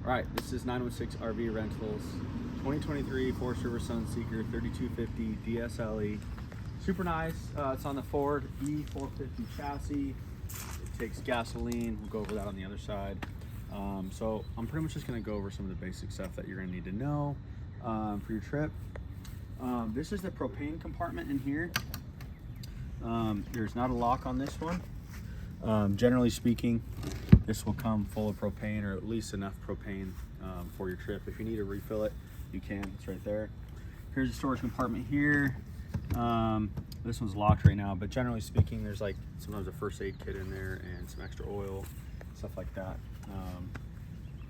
All right, this is 916 RV Rentals, 2023 Forest River Sunseeker 3250 DSLE. Super nice. It's on the Ford E450 chassis. It takes gasoline. We'll go over that on the other side. So I'm pretty much just going to go over some of the basic stuff that you're going to need to know for your trip. This is the propane compartment in here. There's not a lock on this one. Generally speaking, this will come full of propane, or at least enough propane for your trip. If you need to refill it, you can. It's right there. Here's the storage compartment here. This one's locked right now, but generally speaking, there's like sometimes a first aid kit in there and some extra oil, stuff like that.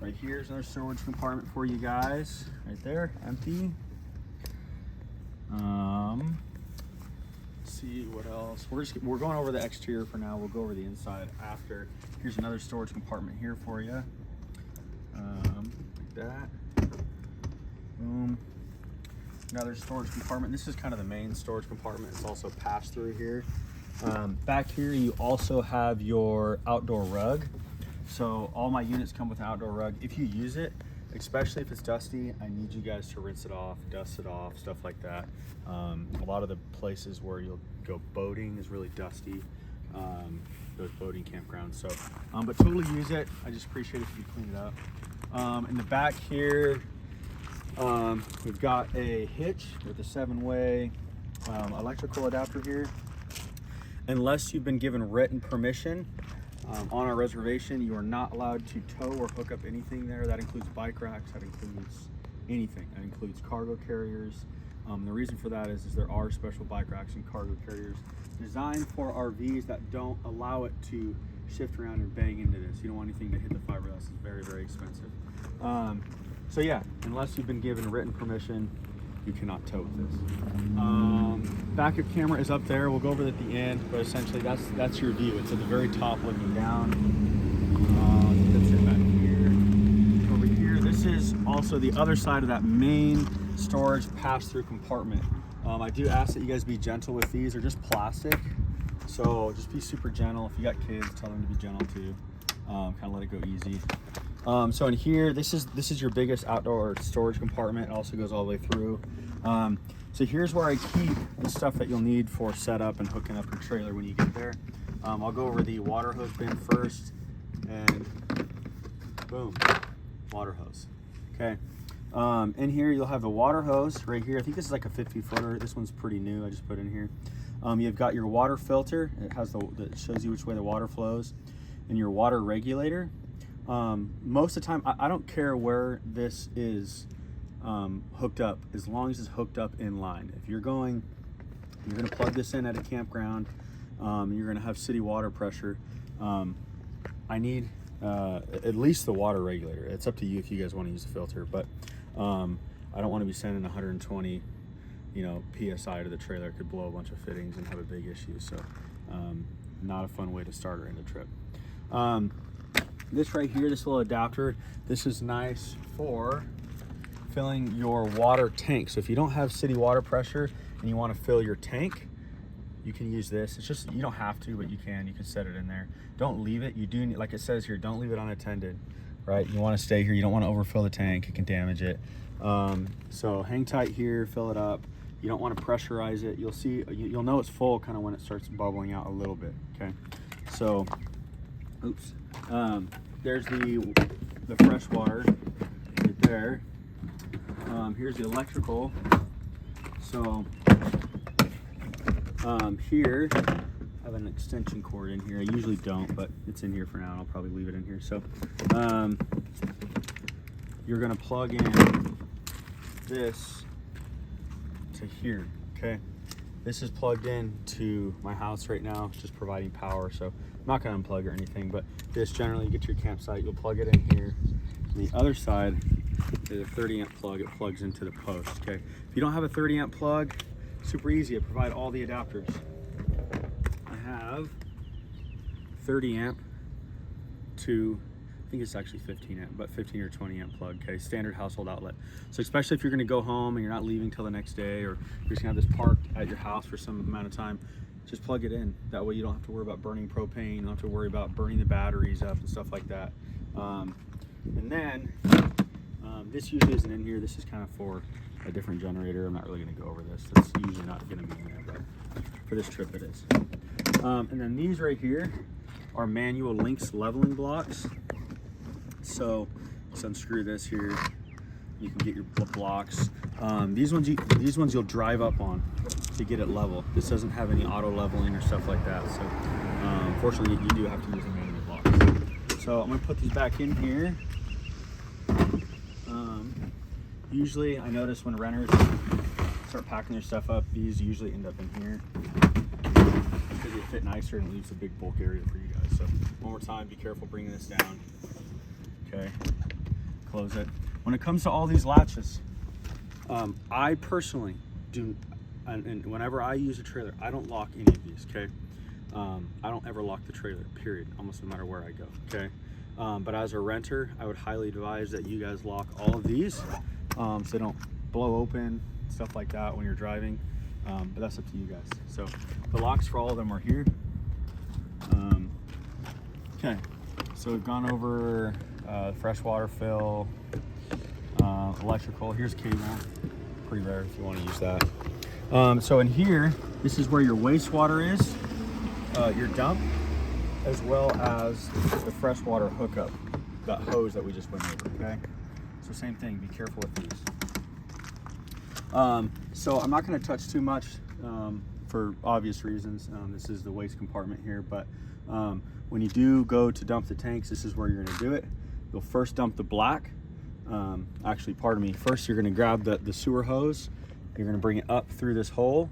Right here's another storage compartment for you guys. Right there, empty. Let's see what else. We're going over the exterior for now. We'll go over the inside after. Here's another storage compartment here for you. Like that. Boom. Another storage compartment. This is kind of the main storage compartment. It's also pass through here. Back here you also have your outdoor rug. So all my units come with an outdoor rug. If you use it, especially if it's dusty, I need you guys to rinse it off, dust it off, stuff like that. A lot of the places where you'll go boating is really dusty, those boating campgrounds. So, but totally use it. I just appreciate it if you clean it up. In the back here, we've got a hitch with a 7-way electrical adapter here. Unless you've been given written permission on our reservation, you are not allowed to tow or hook up anything there. That includes bike racks, that includes anything. That includes cargo carriers. The reason for that is there are special bike racks and cargo carriers designed for RVs that don't allow it to shift around and bang into this. You don't want anything to hit the fiberglass. It's very, very expensive. So yeah, unless you've been given written permission, you cannot tow with this. Backup camera is up there. We'll go over it at the end, but essentially that's your view. It's at the very top looking down. That's your back here. Over here, this is also the other side of that main storage pass-through compartment. I do ask that you guys be gentle with these. They're just plastic, so just be super gentle. If you got kids, tell them to be gentle too. Kind of let it go easy. So in here, this is your biggest outdoor storage compartment. It also goes all the way through. So here's where I keep the stuff that you'll need for setup and hooking up your trailer when you get there. I'll go over the water hose bin first, and boom, water hose. Okay. In here you'll have the water hose right here. I think this is like a 50-footer. This one's pretty new. I just put in here. You've got your water filter. It has that shows you which way the water flows, and your water regulator. Most of the time, I don't care where this is hooked up, as long as it's hooked up in line. If you're going to plug this in at a campground, you're going to have city water pressure. I need at least the water regulator. It's up to you if you guys want to use the filter, but I don't want to be sending 120 PSI to the trailer. It could blow a bunch of fittings and have a big issue. So not a fun way to start or end a trip. This right here, this little adapter, this is nice for filling your water tank. So if you don't have city water pressure and you want to fill your tank, you can use this. It's just, you don't have to, but you can set it in there. Don't leave it. You do, like it says here, don't leave it unattended, right? You want to stay here. You don't want to overfill the tank. It can damage it. So hang tight here, fill it up. You don't want to pressurize it. You'll see, you'll know it's full kind of when it starts bubbling out a little bit, okay? So, oops. There's the fresh water right there. Here's the electrical. So here I have an extension cord in here. I usually don't, but it's in here for now, and I'll probably leave it in here. So you're gonna plug in this to here, okay? This is plugged in to my house right now, just providing power. So I'm not gonna unplug or anything, but this generally, you get to your campsite, you'll plug it in here. On the other side, there's a 30-amp plug. It plugs into the post, okay? If you don't have a 30-amp plug, super easy. I provide all the adapters. I have 30-amp to, I think it's actually 15-amp, but 15 or 20-amp plug, okay? Standard household outlet. So especially if you're gonna go home and you're not leaving till the next day, or you're just gonna have this parked at your house for some amount of time, just plug it in. That way you don't have to worry about burning propane, you don't have to worry about burning the batteries up and stuff like that. And then this usually isn't in here. This is kind of for a different generator. I'm not really going to go over this. That's usually not going to be in there, but for this trip it is. And then these right here are manual links leveling blocks. So just unscrew this here. You can get your blocks. These ones you'll drive up on to get it level. This doesn't have any auto leveling or stuff like that. So unfortunately, you do have to use a manual block. So I'm gonna put these back in here. Usually, I notice when renters start packing their stuff up, these usually end up in here because they fit nicer and leaves a big bulk area for you guys. So one more time, be careful bringing this down. Okay, close it. When it comes to all these latches, I personally do, and whenever I use a trailer, I don't lock any of these, okay? I don't ever lock the trailer, period, almost no matter where I go, okay? But as a renter, I would highly advise that you guys lock all of these so they don't blow open, stuff like that when you're driving, but that's up to you guys. So the locks for all of them are here. Okay, so we've gone over freshwater fill, electrical. Here's cable, pretty rare if you want to use that. So in here, this is where your wastewater is, your dump, as well as the freshwater hookup, that hose that we just went over, okay? So same thing, be careful with these. So I'm not gonna touch too much for obvious reasons. This is the waste compartment here, but when you do go to dump the tanks, this is where you're gonna do it. You'll first dump the black. Actually, pardon me, first you're gonna grab the sewer hose. You're gonna bring it up through this hole.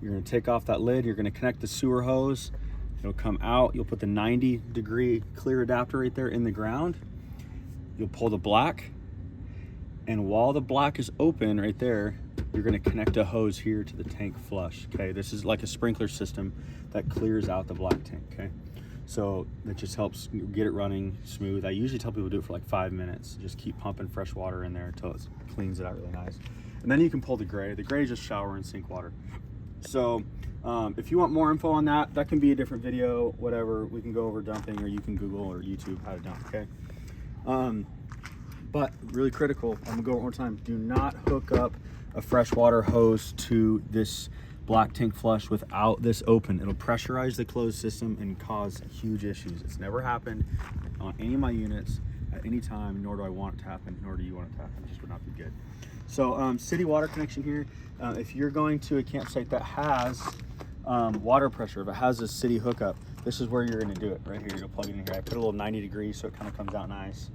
You're gonna take off that lid. You're gonna connect the sewer hose. It'll come out. You'll put the 90-degree clear adapter right there in the ground. You'll pull the black. And while the black is open right there, you're gonna connect a hose here to the tank flush, okay? This is like a sprinkler system that clears out the black tank, okay? So that just helps get it running smooth. I usually tell people to do it for like 5 minutes. Just keep pumping fresh water in there until it cleans it out really nice. And then you can pull the gray. The gray is just shower and sink water. So if you want more info on that, that can be a different video, whatever. We can go over dumping, or you can Google or YouTube how to dump, okay? But really critical, I'm gonna go one more time. Do not hook up a freshwater hose to this black tank flush without this open. It'll pressurize the closed system and cause huge issues. It's never happened on any of my units at any time, nor do I want it to happen, nor do you want it to happen. It just would not be good. So city water connection here. If you're going to a campsite that has water pressure, if it has a city hookup, this is where you're gonna do it, right here. You'll plug it in here. I put a little 90 degrees so it kind of comes out nice.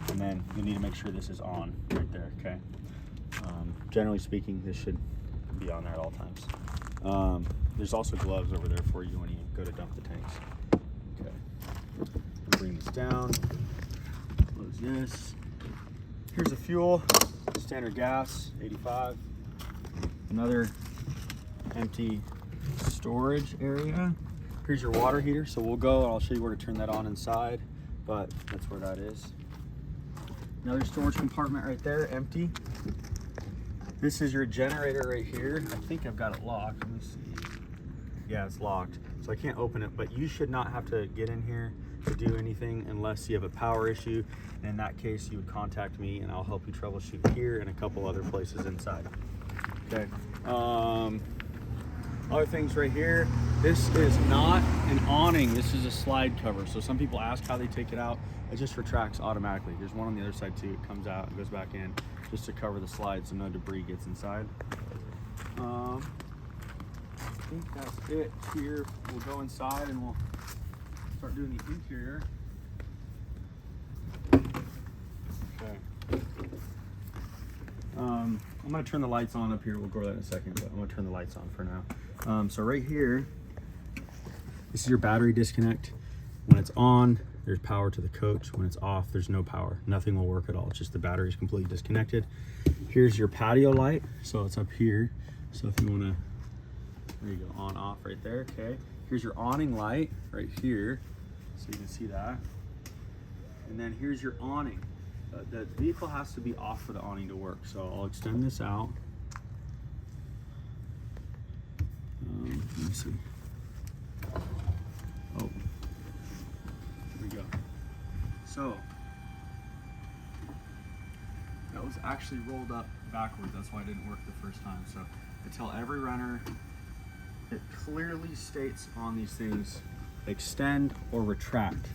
And then you need to make sure this is on right there, okay? Generally speaking, this should be on there at all times. There's also gloves over there for you when you go to dump the tanks. Okay, bring this down, close this. Here's the fuel, standard gas, 85. Another empty storage area. Here's your water heater, so we'll go and I'll show you where to turn that on inside, but that's where that is. Another storage compartment right there, empty. This is your generator right here. I think I've got it locked. Let me see. Yeah, it's locked. So I can't open it, but you should not have to get in here to do anything unless you have a power issue. And in that case, you would contact me and I'll help you troubleshoot here and a couple other places inside. Okay. Other things right here. This is not an awning. This is a slide cover. So some people ask how they take it out. It just retracts automatically. There's one on the other side too. It comes out and goes back in just to cover the slide so no debris gets inside. I think that's it here. We'll go inside and we'll start doing the interior. Okay. I'm gonna turn the lights on up here. We'll go over that in a second, but I'm gonna turn the lights on for now. So right here, this is your battery disconnect. When it's on, there's power to the coach. When it's off, there's no power. Nothing will work at all. It's just the battery is completely disconnected. Here's your patio light. So it's up here. So if you wanna, there you go, on, off right there, okay. Here's your awning light right here. So you can see that. And then here's your awning. The vehicle has to be off for the awning to work. So I'll extend this out. Let me see. Oh, here we go. So that was actually rolled up backwards. That's why it didn't work the first time. So I tell every runner, it clearly states on these things, extend or retract.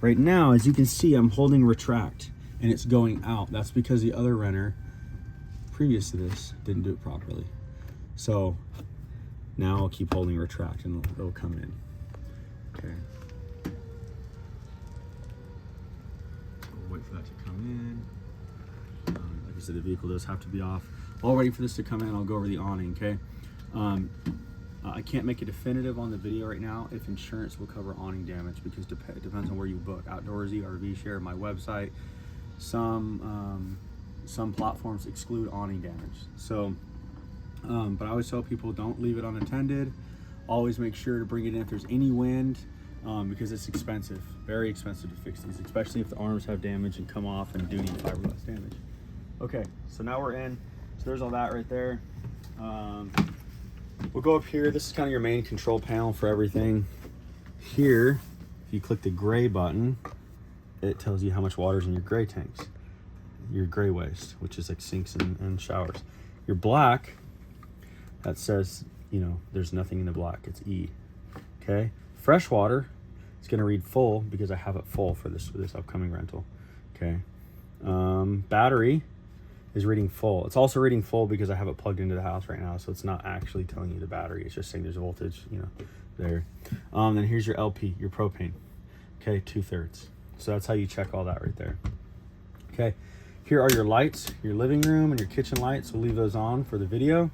Right now, as you can see, I'm holding retract and it's going out. That's because the other runner previous to this didn't do it properly. So now I'll keep holding retract and it'll come in. Okay. Wait for that to come in. Like I said, the vehicle does have to be off. While waiting for this to come in, I'll go over the awning, okay? I can't make a definitive on the video right now if insurance will cover awning damage because it depends on where you book. Outdoorsy, RV Share, my website. Some platforms exclude awning damage. So, but I always tell people don't leave it unattended. Always make sure to bring it in if there's any wind. Because it's expensive, very expensive to fix these, especially if the arms have damage and come off and do need fiberglass damage. Okay, so now we're in. So there's all that right there. We'll go up here. This is kind of your main control panel for everything. Here, if you click the gray button, it tells you how much water's in your gray tanks, your gray waste, which is like sinks and showers. Your black, that says, you know, there's nothing in the black, it's E, okay? Fresh water, it's gonna read full because I have it full for this upcoming rental, okay? Battery is reading full. It's also reading full because I have it plugged into the house right now, so it's not actually telling you the battery, it's just saying there's voltage, you know, there. Then here's your LP, your propane, okay, 2/3. So that's how you check all that right there. Okay, here are your lights, your living room and your kitchen lights. We'll leave those on for the video.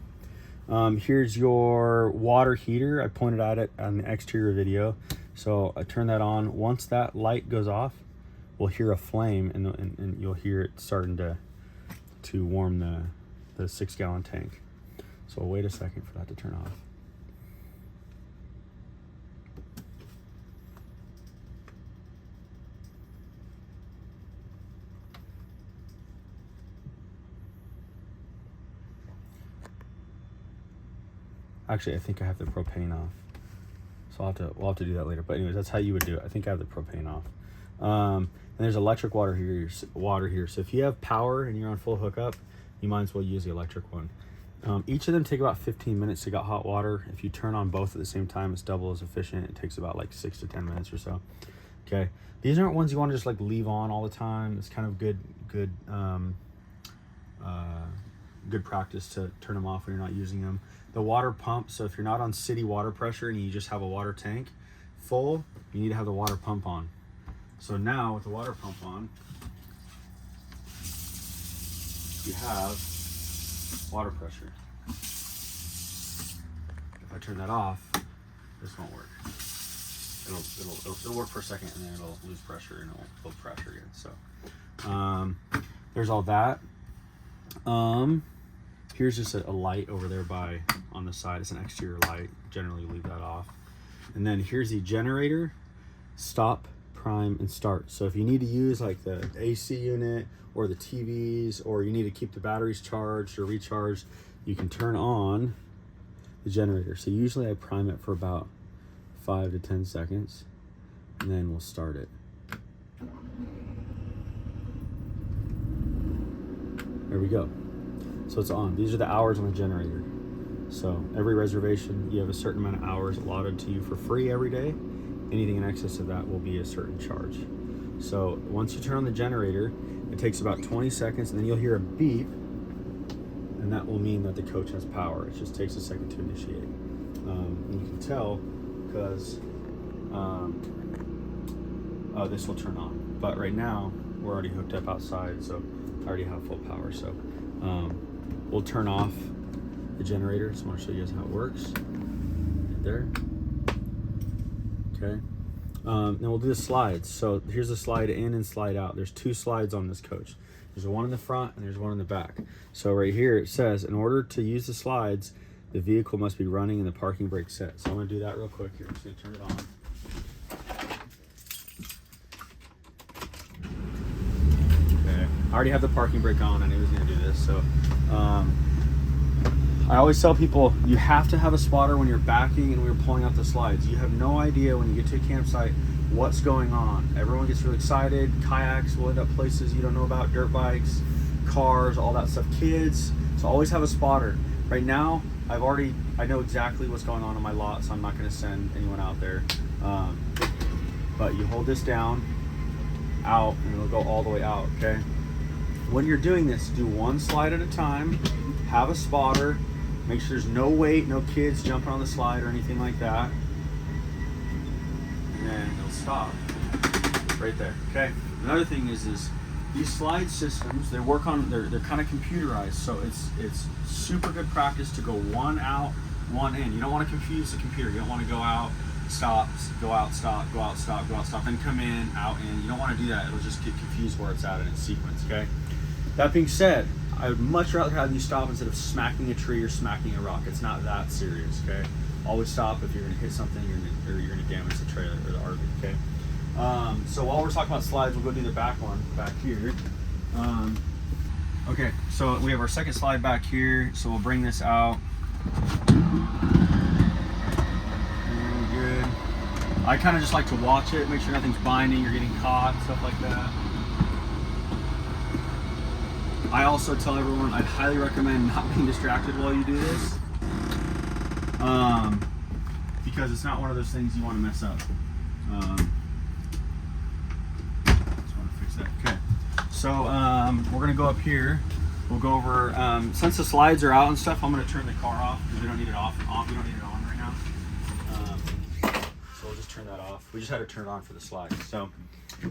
Here's your water heater. I pointed at it on the exterior video. So I turn that on. Once that light goes off, we'll hear a flame and you'll hear it starting to warm the 6-gallon tank. So we'll wait a second for that to turn off. Actually, I think I have the propane off. So we'll have to do that later. But anyways, that's how you would do it. I think I have the propane off. And there's electric water here. So if you have power and you're on full hookup, you might as well use the electric one. Each of them take about 15 minutes to get hot water. If you turn on both at the same time, it's double as efficient. It takes about like 6 to 10 minutes or so. Okay. These aren't ones you want to just like leave on all the time. It's kind of good practice to turn them off when you're not using them. The water pump, so if you're not on city water pressure and you just have a water tank full, you need to have the water pump on. So now with the water pump on, you have water pressure. If I turn that off, this won't work. It'll work for a second and then it'll lose pressure and it'll build pressure again. So there's all that. Here's just a light over there on the side. It's an exterior light. Generally leave that off. And then here's the generator, stop, prime, and start. So if you need to use like the AC unit or the TVs, or you need to keep the batteries charged or recharged, you can turn on the generator. So usually I prime it for about 5 to 10 seconds, and then we'll start it. There we go. So it's on. These are the hours on the generator. So every reservation, you have a certain amount of hours allotted to you for free every day. Anything in excess of that will be a certain charge. So once you turn on the generator, it takes about 20 seconds and then you'll hear a beep, and that will mean that the coach has power. It just takes a second to initiate. And you can tell because this will turn on. But right now, we're already hooked up outside, so I already have full power. So we'll turn off the generator. Just want to show you guys how it works. Right there. Okay. Then we'll do the slides. So here's the slide in and slide out. There's 2 slides on this coach. There's one in the front and there's one in the back. So right here it says, in order to use the slides, the vehicle must be running and the parking brake set. So I'm going to do that real quick here. I'm just going to turn it on. Okay. I already have the parking brake on. I knew he was going to do this. So I always tell people, you have to have a spotter when you're backing and we're pulling out the slides. You have no idea when you get to a campsite what's going on. Everyone gets really excited. Kayaks will end up places you don't know about, dirt bikes. cars, all that stuff, kids. So always have a spotter. Right now, I know exactly what's going on my lot, so I'm not going to send anyone out there. But you hold this down, out, and it'll go all the way out, okay? When you're doing this, do one slide at a time, have a spotter, make sure there's no weight, no kids jumping on the slide or anything like that. And then it'll stop right there, okay? Another thing is these slide systems, they're kind of computerized, so it's super good practice to go one out, one in. You don't want to confuse the computer. You don't want to go out, stop, go out, stop, go out, stop, go out, stop, then come in, out, in. You don't want to do that. It'll just get confused where it's at in its sequence, okay? That being said, I would much rather have you stop instead of smacking a tree or smacking a rock. It's not that serious, okay? Always stop if you're going to hit something or you're going to damage the trailer or the RV, okay? So while we're talking about slides, we'll go do the back one back here. Okay, so we have our second slide back here, so we'll bring this out. Very good. I kind of just like to watch it, make sure nothing's binding, you're getting caught, stuff like that. I also tell everyone I'd highly recommend not being distracted while you do this, because it's not one of those things you want to mess up. Just want to fix that. Okay, so we're gonna go up here. We'll go over, since the slides are out and stuff, I'm gonna turn the car off because we don't need it off. We don't need it on right now. So we'll just turn that off. We just had to turn it on for the slides. So,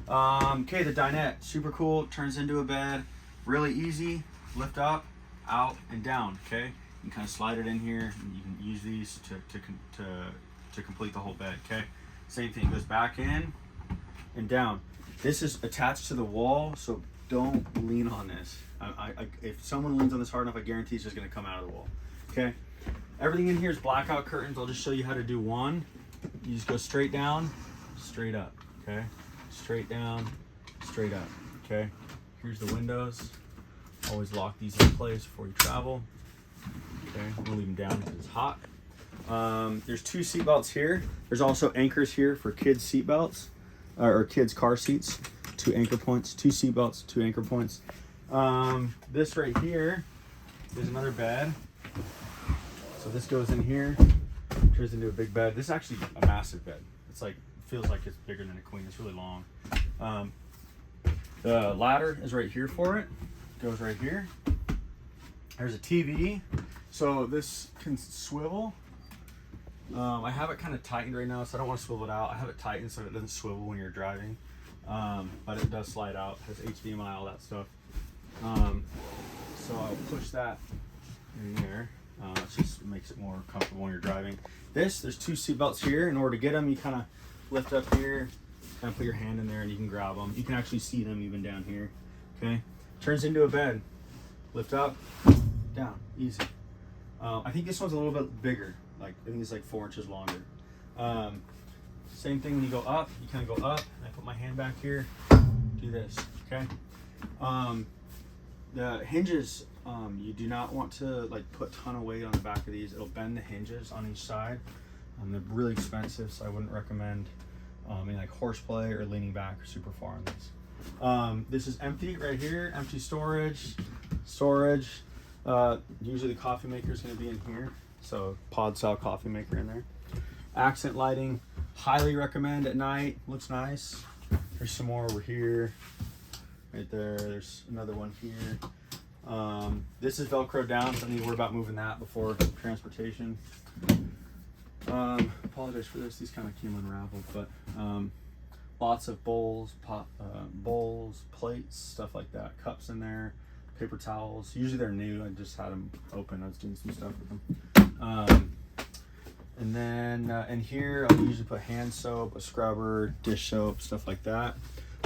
okay, the dinette, super cool. Turns into a bed. Really easy, lift up, out, and down, okay? You can kind of slide it in here, and you can use these to complete the whole bed, okay? Same thing, goes back in and down. This is attached to the wall, so don't lean on this. If someone leans on this hard enough, I guarantee it's just gonna come out of the wall, okay? Everything in here is blackout curtains. I'll just show you how to do one. You just go straight down, straight up, okay? Straight down, straight up, okay? Here's the windows. Always lock these in place before you travel. Okay, we'll leave them down because it's hot. There's 2 seat belts here. There's also anchors here for kids' seat belts, or kids' car seats. 2 anchor points, 2 seat belts, 2 anchor points. This right here is another bed. So this goes in here, turns into a big bed. This is actually a massive bed. It's like, feels like it's bigger than a queen. It's really long. The ladder is right here for it. Goes right here. There's a TV. So this can swivel. I have it kind of tightened right now, so I don't want to swivel it out. I have it tightened so it doesn't swivel when you're driving. But it does slide out. Has HDMI, all that stuff. So I'll push that in there. It just makes it more comfortable when you're driving. There's 2 seat belts here. In order to get them, you kind of lift up here, kind of put your hand in there, and you can grab them. You can actually see them even down here. Okay, turns into a bed. Lift up, down, easy. I think this one's a little bit bigger. Like I think it's like 4 inches longer. Same thing when you go up. You kind of go up. And I put my hand back here. Do this. Okay. The hinges. You do not want to like put a ton of weight on the back of these. It'll bend the hinges on each side. They're really expensive, so I wouldn't recommend like horseplay or leaning back or super far on these. This is empty right here. Empty storage. Usually the coffee maker is going to be in here, so pod style coffee maker in there. Accent lighting, highly recommend at night. Looks nice. There's some more over here. Right there. There's another one here. This is Velcro down, so I need to worry about moving that before transportation. Apologize for this. These kind of came unraveled, but lots of bowls, plates, stuff like that. Cups in there, paper towels. Usually they're new. I just had them open. I was doing some stuff with them. And then in here, I'll usually put hand soap, a scrubber, dish soap, stuff like that.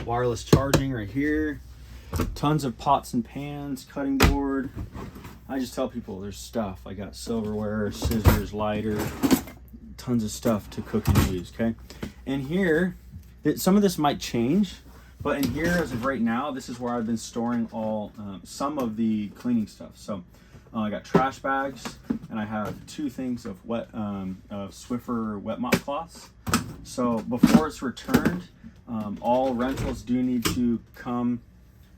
Wireless charging right here. Tons of pots and pans, cutting board. I just tell people there's stuff. I got silverware, scissors, lighter, tons of stuff to cook and use, okay? And here, some of this might change, but in here, as of right now, this is where I've been storing all, some of the cleaning stuff. So I got trash bags, and I have 2 things of Swiffer wet mop cloths. So before it's returned, all rentals do need to come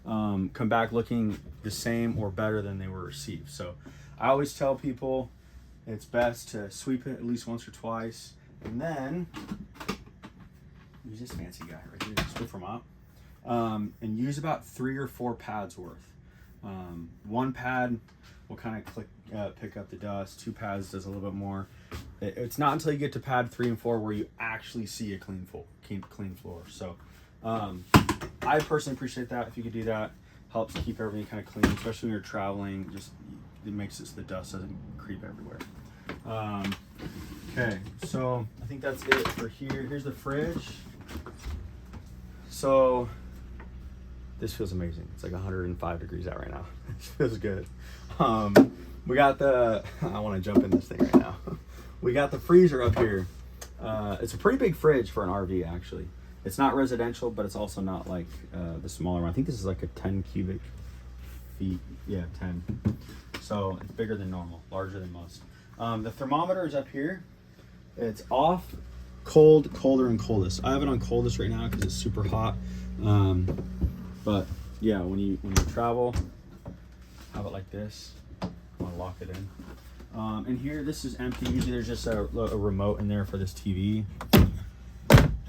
come back looking the same or better than they were received. So I always tell people it's best to sweep it at least once or twice, and then use this fancy guy right here, Swiffer mop, and use about 3 or 4 pads worth. 1 pad will kind of pick up the dust. 2 pads does a little bit more. It's not until you get to pad 3 and 4 where you actually see a clean floor. So I personally appreciate that. If you could do that, helps keep everything kind of clean, especially when you're traveling. Just it makes it so the dust doesn't creep everywhere. Okay, so I think that's it for here. Here's the fridge. So this feels amazing. It's like 105 degrees out right now. It feels good. We got the, I want to jump in this thing right now. We got the freezer up here. It's a pretty big fridge for an RV, actually. It's not residential, but it's also not like the smaller one. I think this is like a 10 cubic feet. Yeah, 10. So it's bigger than normal, larger than most. The thermometer is up here. It's off, cold, colder, and coldest. I have it on coldest right now because it's super hot. But yeah, when you travel, have it like this. I want to lock it in. And here, this is empty. Usually there's just a remote in there for this TV.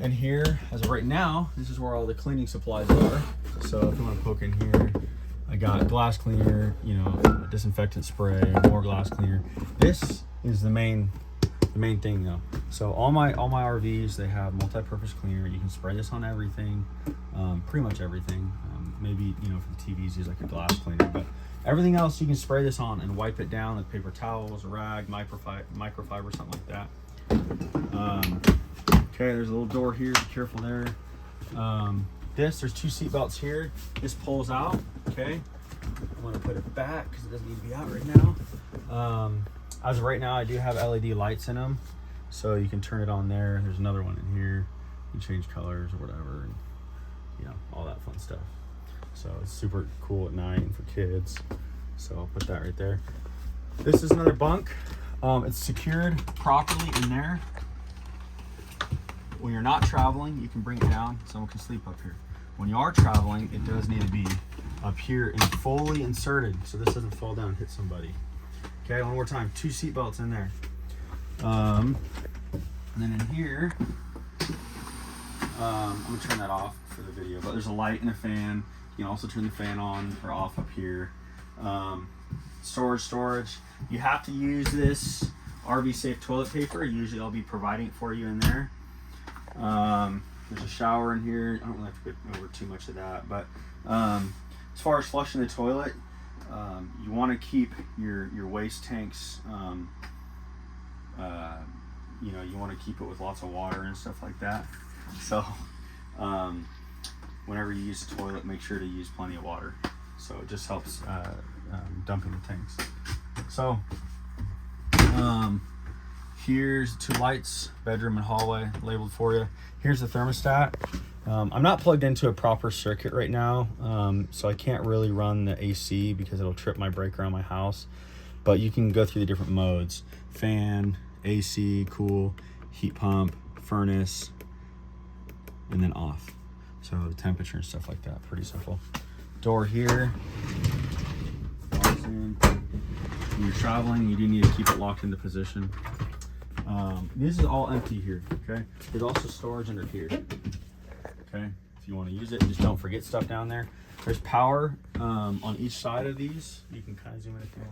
And here, as of right now, this is where all the cleaning supplies are. So if you want to poke in here, I got glass cleaner, you know, disinfectant spray, more glass cleaner. This is the main thing though. So all my RVs, they have multi-purpose cleaner. You can spray this on everything, pretty much everything. Maybe, you know, for the TVs, use like a glass cleaner, but everything else you can spray this on and wipe it down with paper towels, a rag, microfiber, something like that. Okay, there's a little door here, be careful there. There's 2 seat belts here. This pulls out, okay? I'm gonna put it back because it doesn't need to be out right now. As of right now, I do have LED lights in them, so you can turn it on there. There's another one in here. You can change colors or whatever, and you know, all that fun stuff. So it's super cool at night and for kids. So I'll put that right there. This is another bunk. It's secured properly in there. When you're not traveling, you can bring it down. Someone can sleep up here. When you are traveling, it does need to be up here and fully inserted so this doesn't fall down and hit somebody. Okay, one more time. 2 seat belts in there. And then in here, I'm gonna turn that off for the video, but there's a light and a fan. You can also turn the fan on or off up here. Storage. You have to use this RV safe toilet paper. Usually I'll be providing it for you in there. There's a shower in here. I don't really have to go over too much of that, but as far as flushing the toilet, you want to keep your waste tanks, you know, you want to keep it with lots of water and stuff like that. So whenever you use the toilet, make sure to use plenty of water. So it just helps dumping the tanks. So here's 2 lights, bedroom and hallway labeled for you. Here's the thermostat. I'm not plugged into a proper circuit right now, so I can't really run the AC because it'll trip my breaker on my house. But you can go through the different modes: fan, AC, cool, heat pump, furnace, and then off. So the temperature and stuff like that, pretty simple. Door here. When you're traveling, you do need to keep it locked into position. This is all empty here, okay? There's also storage under here, okay? If you want to use it, just don't forget stuff down there. There's power on each side of these. You can kind of zoom in if you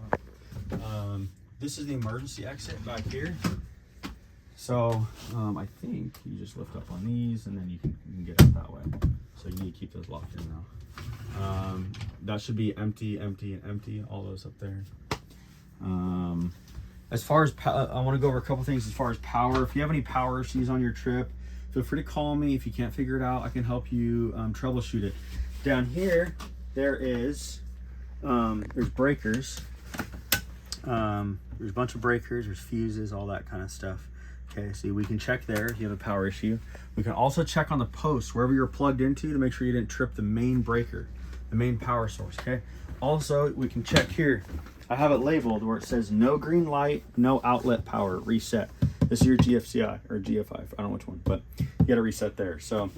want. This is the emergency exit back here. So I think you just lift up on these and then you can get out that way. So you need to keep those locked in now. That should be empty, empty, and empty, all those up there. As far as I want to go over a couple things as far as power. If you have any power issues on your trip, feel free to call me. If you can't figure it out, I can help you troubleshoot it. Down here, there's breakers. There's a bunch of breakers, there's fuses, all that kind of stuff. Okay, so we can check there if you have a power issue. We can also check on the post, wherever you're plugged into, to make sure you didn't trip the main breaker, the main power source, okay? Also, we can check here. I have it labeled where it says no green light, no outlet power, reset. This is your GFCI or GFI, I don't know which one, but you gotta reset there. So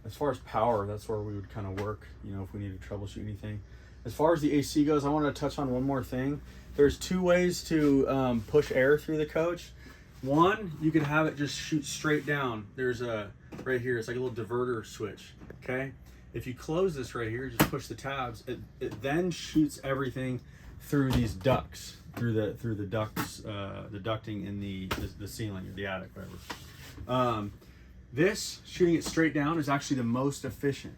as far as power, that's where we would kind of work, you know, if we need to troubleshoot anything. As far as the AC goes, I wanted to touch on one more thing. There's two ways to push air through the coach. One, you could have it just shoot straight down. There's a, right here, it's like a little diverter switch, okay? If you close this right here, just push the tabs, it then shoots everything through these ducts, through the ducts, the ducting in the ceiling or the attic, whatever. This, shooting it straight down, is actually the most efficient.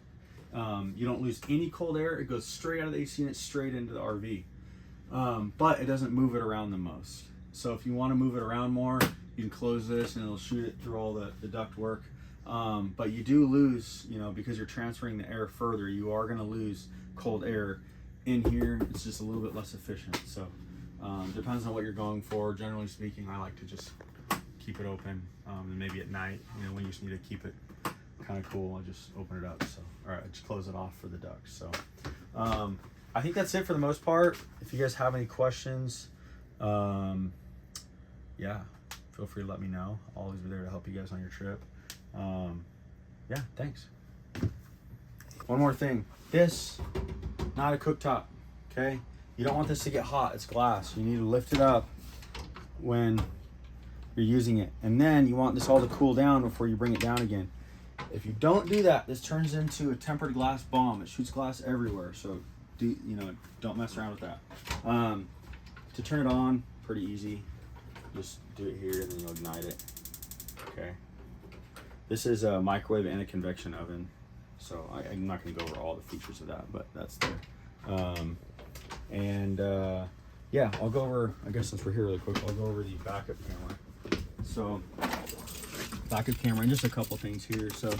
You don't lose any cold air. It goes straight out of the AC and it's straight into the RV. But it doesn't move it around the most. So if you want to move it around more, you can close this and it'll shoot it through all the duct work. But you do lose, you know, because you're transferring the air further, you are going to lose cold air in here. It's just a little bit less efficient. So depends on what you're going for. Generally speaking, I like to just keep it open, and maybe at night, you know, when you just need to keep it kind of cool, I just open it up. So, all right, just close it off for the ducts. So, I think that's it for the most part. If you guys have any questions, yeah, feel free to let me know. I'll always be there to help you guys on your trip. Yeah, thanks. One more thing. This, not a cooktop, okay? You don't want this to get hot. It's glass. You need to lift it up when you're using it, and then you want this all to cool down before you bring it down again. If you don't do that, this turns into a tempered glass bomb. It shoots glass everywhere, so don't mess around with that. To turn it on, pretty easy. Just do it here and then you'll ignite it. Okay. This is a microwave and a convection oven, so I'm not going to go over all the features of that, but that's there. Yeah, I'll go over, I guess since we're here really quick, I'll go over the backup camera. So, backup camera, and just a couple things here. So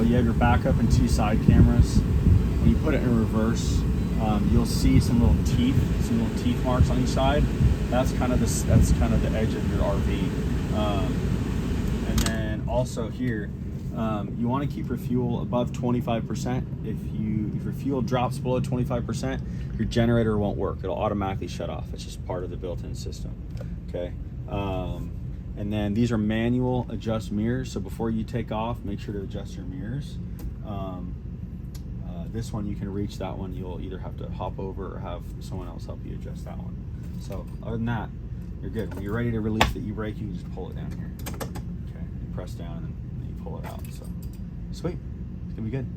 you have your backup and two side cameras. When you put it in reverse, you'll see some little teeth marks on each side. That's kind of the edge of your RV. And then also here, you want to keep your fuel above 25%. If your fuel drops below 25%, your generator won't work. It'll automatically shut off. It's just part of the built-in system. Okay. And then these are manual adjust mirrors. So before you take off, make sure to adjust your mirrors. This one, you can reach that one. You'll either have to hop over or have someone else help you adjust that one. So other than that, you're good. When you're ready to release the e-brake, you can just pull it down here. Okay. You press down and then you pull it out. So sweet. It's gonna be good.